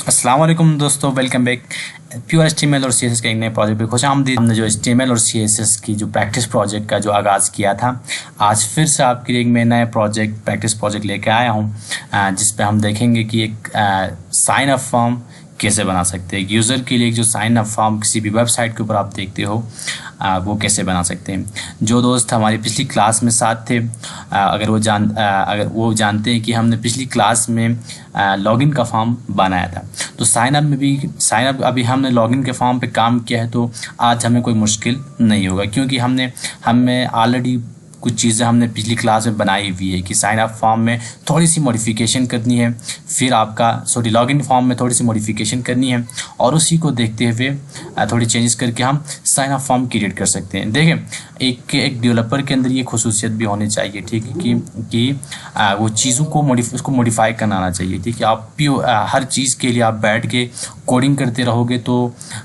अस्सलाम वालेकुम दोस्तों, वेलकम बैक। प्योर HTML और CSS के एक नए प्रोजेक्ट पे खुश आमदीद। हमने जो HTML और CSS की जो प्रैक्टिस प्रोजेक्ट का जो आगाज़ किया था, आज फिर से आपके लिए एक मैं नया प्रैक्टिस प्रोजेक्ट लेके आया हूँ, जिस पे हम देखेंगे कि एक साइन अप फॉर्म कैसे बना सकते हैं। एक यूज़र के लिए जो साइन अप फॉर्म किसी भी वेबसाइट के ऊपर आप देखते हो, वो कैसे बना सकते हैं। जो दोस्त हमारी पिछली क्लास में साथ थे, अगर वो जानते हैं कि हमने पिछली क्लास में लॉगिन का फॉर्म बनाया था, तो साइन अप अभी हमने लॉगिन के फॉर्म पे काम किया है, तो आज हमें कोई मुश्किल नहीं होगा, क्योंकि हमें ऑलरेडी कुछ चीज़ें हमने पिछली क्लास में बनाई हुई है कि साइन अप फॉर्म में थोड़ी सी मॉडिफिकेशन करनी है, फिर लॉगिन फॉर्म में थोड़ी सी मॉडिफिकेशन करनी है, और उसी को देखते हुए थोड़ी चेंजेस करके हम साइन अप फॉर्म क्रिएट कर सकते हैं। देखें, एक डेवलपर के अंदर ये खुसूसियत भी होनी चाहिए, ठीक है, कि वो चीज़ों को उसको मॉडिफाई करना आना चाहिए, ठीक है। आप हर चीज़ के लिए आप बैठ के कोडिंग करते रहोगे तो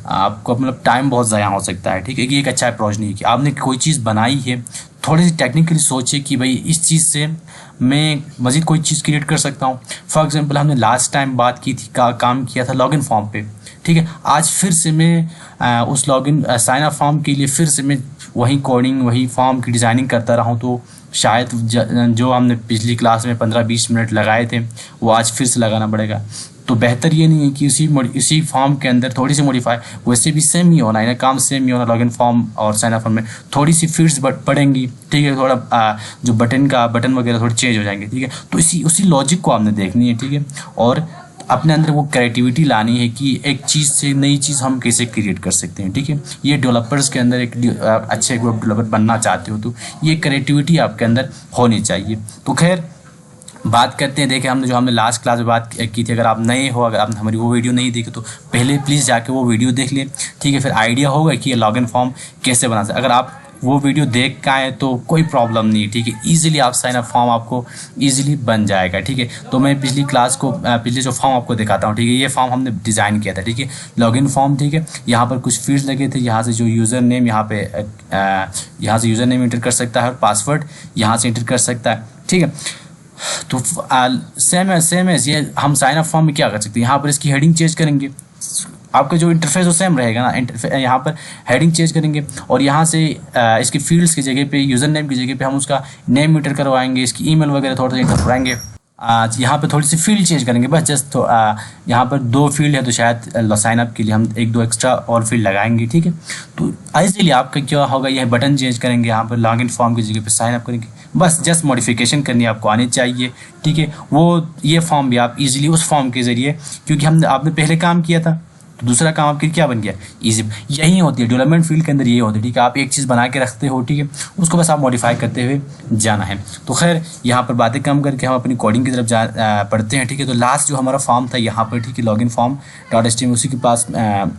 आपको मतलब टाइम बहुत ज़ाया हो सकता है, ठीक है। ये एक अच्छा अप्रोच नहीं है कि आपने कोई चीज़ बनाई है, थोड़ी सी टेक्निकली सोचे कि भाई इस चीज़ से मैं मज़ीद कोई चीज़ क्रिएट कर सकता हूँ। फॉर एग्जांपल, हमने लास्ट टाइम बात की थी, काम किया था लॉगिन फॉर्म पे, ठीक है। आज फिर से मैं उस लॉगिन साइन अप फॉर्म के लिए फिर से मैं वही कोडिंग, वही फॉर्म की डिज़ाइनिंग करता रहा हूँ, तो शायद जो हमने पिछली क्लास में 15-20 मिनट लगाए थे, वो आज फिर से लगाना पड़ेगा। तो बेहतर ये नहीं है कि इसी फॉर्म के अंदर थोड़ी सी मॉडिफाई, वैसे भी सेम ही होना है ना, काम सेम ही होना। लॉगिन फॉर्म और साइन अप फॉर्म में थोड़ी सी फील्ड्स पड़ेंगी, ठीक है, थोड़ा जो बटन वगैरह थोड़े चेंज हो जाएंगे, ठीक है। तो उसी लॉजिक को आपने देखनी है, ठीक है, और अपने अंदर वो क्रिएटिविटी लानी है कि एक चीज़ से नई चीज़ हम कैसे क्रिएट कर सकते हैं, ठीक है। ये डेवलपर्स के अंदर अच्छे वेब डेवलपर बनना चाहते हो तो ये क्रिएटिविटी आपके अंदर होनी चाहिए। तो खैर, बात करते हैं। देखिए, हमने लास्ट क्लास में बात की थी। अगर आप नए हो, अगर आपने हमारी वो वीडियो नहीं देखी, तो पहले प्लीज़ जाके वो वीडियो देख लें, ठीक है। फिर आइडिया होगा कि ये लॉगिन फॉर्म कैसे बना सकते। अगर आप वो वीडियो देख के आए तो कोई प्रॉब्लम नहीं है, ठीक है। ईजिली आप साइन अप फॉर्म आपको ईजिली बन जाएगा, ठीक है। तो मैं पिछले जो फॉर्म आपको दिखाता हूँ, ठीक है। ये फॉर्म हमने डिज़ाइन किया था, ठीक है, लॉगिन फॉर्म, ठीक है। यहाँ पर कुछ फील्ड्स लगे थे। यहाँ से जो यूज़र नेम यहाँ से यूज़र नेम इंटर कर सकता है और पासवर्ड यहाँ से इंटर कर सकता है, ठीक है। तो सेम है ये हम साइन अप फॉर्म में क्या कर सकते हैं। यहाँ पर इसकी हेडिंग चेंज करेंगे, आपका जो इंटरफेस वो सेम रहेगा ना। यहाँ पर हेडिंग चेंज करेंगे और यहाँ से इसकी फील्ड्स की जगह पे, यूज़र नेम की जगह पे हम उसका नेम इंटर करवाएंगे, इसकी ईमेल वगैरह थोड़ा सा इंटर कराएंगे। यहाँ पे थोड़ी सी फील्ड चेंज करेंगे बस, जस्ट तो यहाँ पर 2 फील्ड है, तो शायद साइन अप के लिए हम 1-2 एक्स्ट्रा और फील्ड लगाएंगे, ठीक है। तो इजीली आपका क्या होगा, यह बटन चेंज करेंगे, यहाँ पर लॉगिन फॉर्म की जगह पे साइन अप करेंगे, बस जस्ट मॉडिफिकेशन करनी आपको आनी चाहिए, ठीक है। ये फॉर्म भी आप इजीली उस फॉर्म के ज़रिए, क्योंकि आपने पहले काम किया था, तो दूसरा काम आपके क्या बन गया, ईजी। यही होती है डेवलपमेंट फील्ड के अंदर, ये होती है, ठीक है। आप एक चीज़ बना के रखते हो, ठीक है, उसको बस आप मॉडिफाई करते हुए जाना है। तो खैर, यहाँ पर बातें कम करके हम अपनी कोडिंग की तरफ पढ़ते हैं, ठीक है। तो लास्ट जो हमारा फॉर्म था यहाँ पर, ठीक है, लॉगिन फॉर्म .html, उसी के पास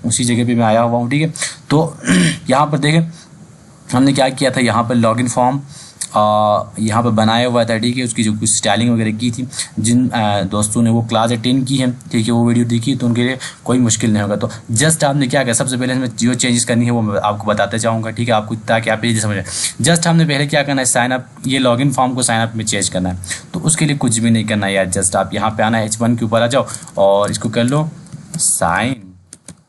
उसी जगह पर मैं आया हुआ हूँ, ठीक है। तो यहाँ पर देखें हमने क्या किया था, यहाँ पर लॉगिन फॉर्म यहाँ पर बनाया हुआ था, ठीक है। उसकी जो कुछ स्टाइलिंग वगैरह की थी, जिन दोस्तों ने वो क्लास अटेंड की है, ठीक है, वो वीडियो देखी, तो उनके लिए कोई मुश्किल नहीं होगा। तो जस्ट आपने क्या किया, सबसे पहले हमें जो चेंजेस करनी है वो मैं आपको बताते जाऊँगा, ठीक है, आपको, ताकि आप ये समझें। जस्ट हमने पहले क्या करना है, साइन अप, ये लॉगिन फॉर्म को साइन अप में चेंज करना है। तो उसके लिए कुछ भी नहीं करना है यार, जस्ट आप यहाँ पर आना है, H1 के ऊपर आ जाओ और इसको कर लो साइन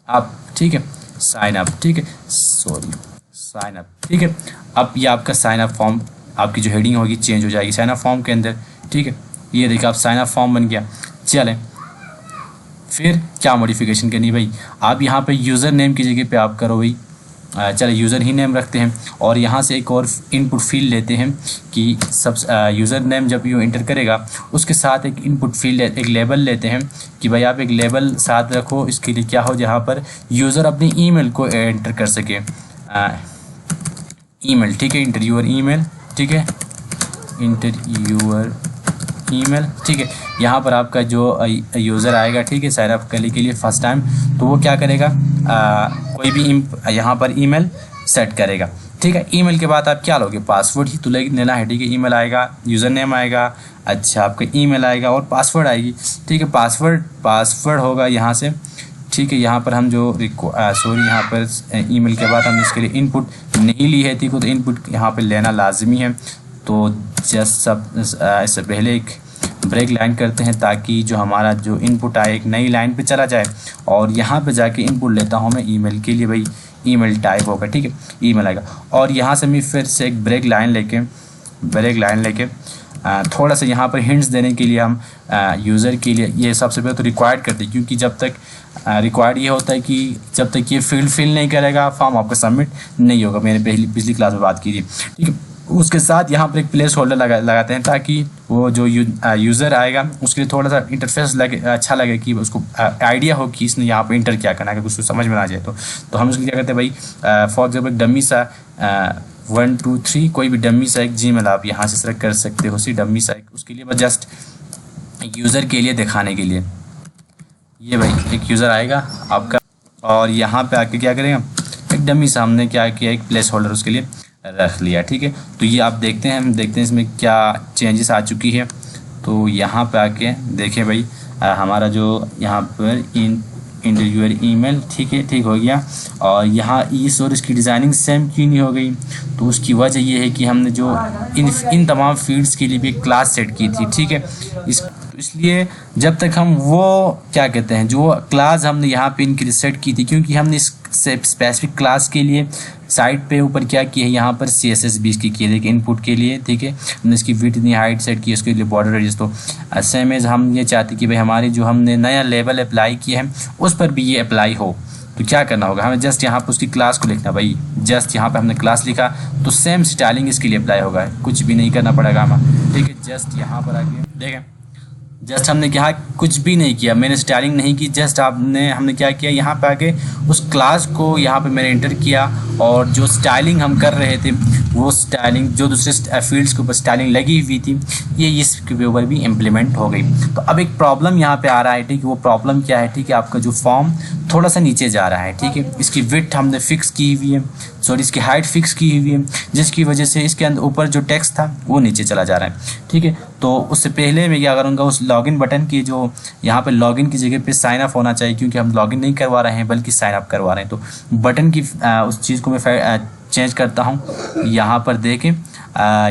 अप, ठीक है, साइन अप, ठीक है, साइन अप, ठीक है। अब ये आपका साइन अप फॉर्म, आपकी जो हेडिंग होगी चेंज हो जाएगी साइन अप फॉर्म के अंदर, ठीक है। ये देखिए, आप साइन अप फॉर्म बन गया। चलें, फिर क्या मॉडिफिकेशन करनी भाई, आप यहाँ पे यूज़र नेम की जगह पे आप करो भाई, चले यूज़र ही नेम रखते हैं, और यहाँ से एक और इनपुट फील्ड लेते हैं कि यूज़र नेम जब यू इंटर करेगा उसके साथ एक इनपुट फील्ड, एक लेबल लेते हैं कि भाई आप एक लेबल साथ रखो। इसके लिए क्या हो, जहाँ पर यूज़र अपनी ईमेल को एंटर कर सके, ईमेल, ठीक है, इंटर यूर ईमेल, ठीक है, इंटर यूर ईमेल, ठीक है। यहाँ पर आपका जो यूज़र आएगा, ठीक है, साइन अप करने के लिए फर्स्ट टाइम, तो वो क्या करेगा, कोई भी यहाँ पर ईमेल सेट करेगा, ठीक है। ईमेल के बाद आप क्या लोगे, पासवर्ड ही तो लेना है, ठीक है। ईमेल आएगा, यूज़र नेम आएगा, अच्छा आपका ईमेल आएगा और पासवर्ड आएगी, ठीक है। पासवर्ड होगा यहाँ से, ठीक है। यहाँ पर हम जो यहाँ पर ईमेल के बाद हमने इसके लिए इनपुट नहीं ली है, ठीक है, तो इनपुट यहाँ पर लेना लाजमी है। तो जस्ट इससे पहले एक ब्रेक लाइन करते हैं ताकि जो हमारा जो इनपुट आए एक नई लाइन पे चला जाए। और यहाँ पे जाके इनपुट लेता हूँ मैं ईमेल के लिए, भाई ईमेल टाइप होगा, ठीक है, ईमेल आएगा। और यहाँ से मैं फिर से एक ब्रेक लाइन लेके थोड़ा सा यहाँ पर हिंट्स देने के लिए हम यूज़र के लिए ये सबसे पहले तो रिक्वायर्ड करते हैं, क्योंकि जब तक रिक्वायर्ड ये होता है कि जब तक ये फील्ड फिल नहीं करेगा फॉर्म आपका सबमिट नहीं होगा। मैंने पिछली क्लास में बात की थी, ठीक है। उसके साथ यहाँ पर एक प्लेस होल्डर लगाते हैं ताकि वो जो यूज़र आएगा उसके लिए थोड़ा सा इंटरफेस अच्छा लगे, कि उसको आइडिया हो कि इसने यहाँ पर इंटर क्या करना है, अगर उसको समझ में आ जाए तो हम उसके क्या करते हैं भाई, फॉर एग्जाम्पल डमी सा 1 2 3 कोई भी डमी सा एक जीमेल आप यहाँ से सेलेक्ट कर सकते हो, उसी डमी सा उसके लिए बस जस्ट यूज़र के लिए दिखाने के लिए। ये भाई एक यूज़र आएगा आपका और यहाँ पे आके क्या करेंगे, एक डमी सा हमने क्या किया, एक प्लेस होल्डर उसके लिए रख लिया, ठीक है। तो ये आप देखते हैं, हम देखते हैं इसमें क्या चेंजेस आ चुकी है। तो यहाँ पे आके देखें भाई, हमारा जो यहाँ पर इंटर यूर ईमेल, ठीक है, ठीक हो गया। और यहाँ ईस और इसकी डिज़ाइनिंग सेम क्यों नहीं हो गई, तो उसकी वजह ये है कि हमने जो इन तमाम फील्ड्स के लिए भी एक क्लास सेट की थी, ठीक है। इसलिए जब तक हम वो क्या कहते हैं जो क्लास हमने यहाँ पे इनकी सेट की थी, क्योंकि हमने इस स्पेसिफिक क्लास के लिए साइड पे ऊपर क्या किया है, यहाँ पर CSS भी इसकी किए थे इनपुट के लिए, ठीक है। हमने इसकी विड्थ इतनी हाइट सेट की, उसके लिए बॉर्डर रेडियस। तो सेम एज हम ये चाहते कि भाई हमारी जो हमने नया लेवल अप्लाई किया है उस पर भी ये अप्लाई हो। तो क्या करना होगा, हमें जस्ट यहाँ पर उसकी क्लास को लिखना, भाई जस्ट यहाँ पे हमने क्लास लिखा तो सेम स्टाइलिंग इसके लिए अप्लाई होगा, कुछ भी नहीं करना पड़ेगा हमें, ठीक है। जस्ट यहाँ पर आके देखें, जस्ट हमने क्या कुछ भी नहीं किया, मैंने स्टाइलिंग नहीं की, जस्ट हमने क्या किया, यहाँ पे आके उस क्लास को यहाँ पे मैंने एंटर किया और जो स्टाइलिंग हम कर रहे थे वो स्टाइलिंग जो दूसरे फील्ड्स के ऊपर स्टाइलिंग लगी हुई थी ये इसके ऊपर भी इम्प्लीमेंट हो गई। तो अब एक प्रॉब्लम यहाँ पे आ रहा है, ठीक है। वो प्रॉब्लम क्या है, ठीक है, आपका जो फॉर्म थोड़ा सा नीचे जा रहा है, ठीक है। इसकी विड्थ हमने फिक्स की हुई है, सॉरी इसकी हाइट फिक्स की हुई है, जिसकी वजह से इसके अंदर ऊपर जो टेक्स्ट था वो नीचे चला जा रहा है, ठीक है। तो उससे पहले मैं क्या करूँगा, उस लॉगिन बटन की जो यहाँ पर लॉगिन की जगह पे साइन अप होना चाहिए, क्योंकि हम लॉगिन नहीं करवा रहे हैं बल्कि साइन अप करवा रहे हैं। तो बटन की उस चीज़ को मैं चेंज करता हूँ। यहाँ पर देखें,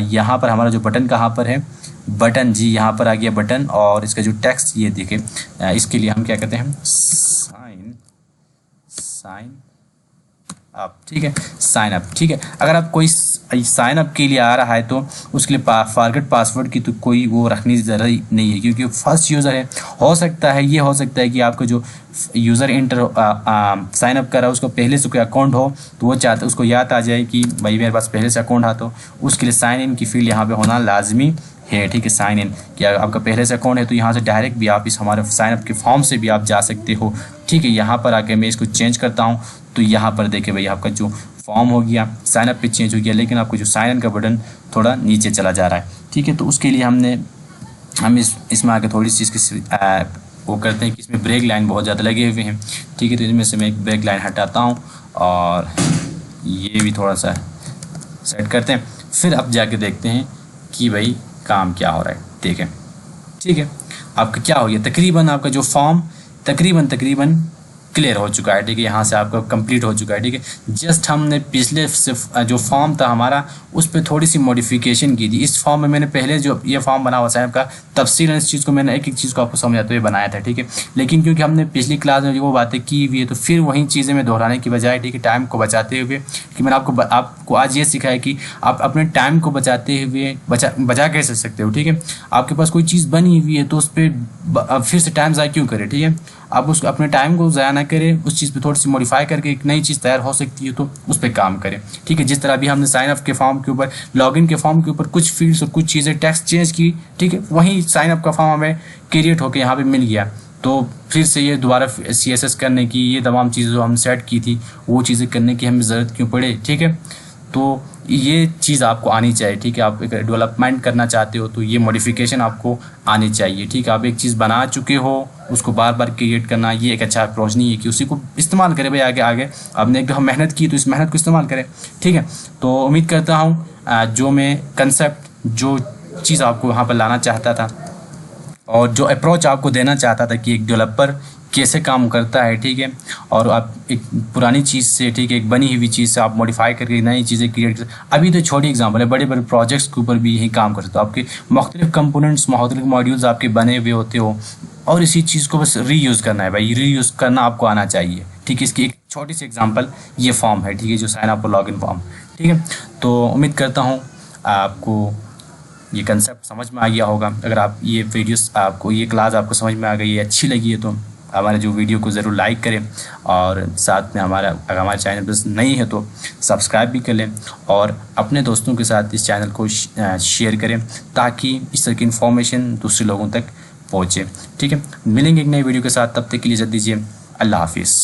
यहाँ पर हमारा जो बटन कहाँ पर है, बटन जी यहाँ पर आ गया बटन, और इसका जो टेक्स्ट ये देखें, इसके लिए हम क्या करते हैं, साइन अप, ठीक है, साइन अप, ठीक है। अगर आप कोई साइन अप के लिए आ रहा है तो उसके लिए फॉरगेट पासवर्ड की तो कोई वो रखने की ज़रूरत नहीं है, क्योंकि फर्स्ट यूज़र है। हो सकता है कि आपका जो यूज़र इंटर साइन अप कर रहा है उसको पहले से कोई अकाउंट हो, तो वो चाहता है उसको याद आ जाए कि भाई मेरे पास पहले से अकाउंट है, तो उसके लिए साइन इन की फील्ड यहाँ पे होना लाजमी है, ठीक है। साइन इन कि आपका पहले से अकाउंट है तो यहाँ से डायरेक्ट भी आप इस हमारे साइन अप के फॉर्म से भी आप जा सकते हो, ठीक है। यहाँ पर आके मैं इसको चेंज करता हूँ, तो यहाँ पर देखें भाई आपका जो फॉर्म हो गया साइन अप पे चेंज हो गया, लेकिन आपको जो साइन इन का बटन थोड़ा नीचे चला जा रहा है, ठीक है। तो उसके लिए हम इसमें आके थोड़ी सी इसकी वो करते हैं कि इसमें ब्रेक लाइन बहुत ज़्यादा लगे हुए हैं, ठीक है। तो इसमें से मैं एक ब्रेक लाइन हटाता हूँ और ये भी थोड़ा सा सेट करते हैं, फिर अब जाके देखते हैं कि भाई काम क्या हो रहा है, देखें, ठीक है। आपका क्या हो गया, तकरीबन आपका जो फॉर्म तकरीबन क्लियर हो चुका है, ठीक है। यहाँ से आपका कंप्लीट हो चुका है, ठीक है। जस्ट हमने पिछले जो फॉर्म था हमारा उस पर थोड़ी सी मॉडिफिकेशन की थी। इस फॉर्म में मैंने पहले जो ये फॉर्म बना हुआ साहब का तफसील इस चीज़ को मैंने एक चीज़ को आपको समझाते हुए बनाया था, ठीक है। लेकिन क्योंकि हमने पिछली क्लास में जो वो बातें की हुई है तो फिर वही चीज़ें मैं दोहराने की बजाय, ठीक है, टाइम को बचाते हुए, कि मैंने आपको आज ये सिखाया कि आप अपने टाइम को बचाते हुए बचा कैसे सकते हो, ठीक है। आपके पास कोई चीज़ बनी हुई है तो उस पर फिर से टाइम ज़ाया क्यों करें, ठीक है। आप उसको अपने टाइम को ज़ाया ना करें, उस चीज़ पे थोड़ी सी मॉडिफाई करके एक नई चीज़ तैयार हो सकती है तो उस पर काम करें, ठीक है। जिस तरह अभी हमने साइन अप के फॉर्म के ऊपर, लॉगिन के फॉर्म के ऊपर कुछ फील्ड्स और कुछ चीज़ें टेक्स्ट चेंज की, ठीक है, वही साइन अप का फॉर्म हमें क्रिएट होकर यहाँ पे मिल गया। तो फिर से ये दोबारा CSS करने की, ये तमाम चीज़ें जो हम सेट की थी वो चीज़ें करने की हमें ज़रूरत क्यों पड़े, ठीक है। तो ये चीज़ आपको आनी चाहिए, ठीक है। आप एक डेवलपमेंट करना चाहते हो तो ये मॉडिफिकेशन आपको आनी चाहिए, ठीक है। आप एक चीज़ बना चुके हो उसको बार बार क्रिएट करना ये एक अच्छा अप्रोच नहीं है कि उसी को इस्तेमाल करें भाई आगे आपने एक दफ़ा मेहनत की तो इस मेहनत को इस्तेमाल करें, ठीक है। तो उम्मीद करता हूँ जो मैं कंसेप्ट जो चीज़ आपको वहाँ पर लाना चाहता था और जो अप्रोच आपको देना चाहता था कि एक डेवलपर कैसे काम करता है, ठीक है। और आप एक पुरानी चीज़ से, ठीक है, एक बनी हुई चीज़ से आप मॉडिफाई करके नई चीज़ें क्रिएट कर। अभी तो छोटी एग्जांपल है, बड़े बड़े प्रोजेक्ट्स के ऊपर भी यही काम करते हो। आपके मुख्तलिफ कंपोनेंट्स, मुख्तलिफ मॉड्यूल्स आपके बने हुए होते हो, और इसी चीज़ को बस रीयूज़ करना है भाई, रीयूज़ करना आपको आना चाहिए, ठीक है। इसकी एक छोटी सी एग्जांपल ये फॉर्म है, ठीक है, जो साइन अप और लॉगिन फॉर्म, ठीक है। तो उम्मीद करता हूँ आपको ये कंसेप्ट समझ में आ गया होगा। अगर आप ये वीडियोस, आपको ये क्लास आपको समझ में आ गई है, अच्छी लगी है, तो हमारे जो वीडियो को ज़रूर लाइक करें, और साथ में अगर हमारे चैनल पर नहीं है तो सब्सक्राइब भी कर लें, और अपने दोस्तों के साथ इस चैनल को शेयर करें, ताकि इस तरह की इन्फॉर्मेशन दूसरे लोगों तक पहुँचे, ठीक है। मिलेंगे एक नई वीडियो के साथ, तब तक के लिए इजाज़त दीजिए। अल्लाह हाफिज़।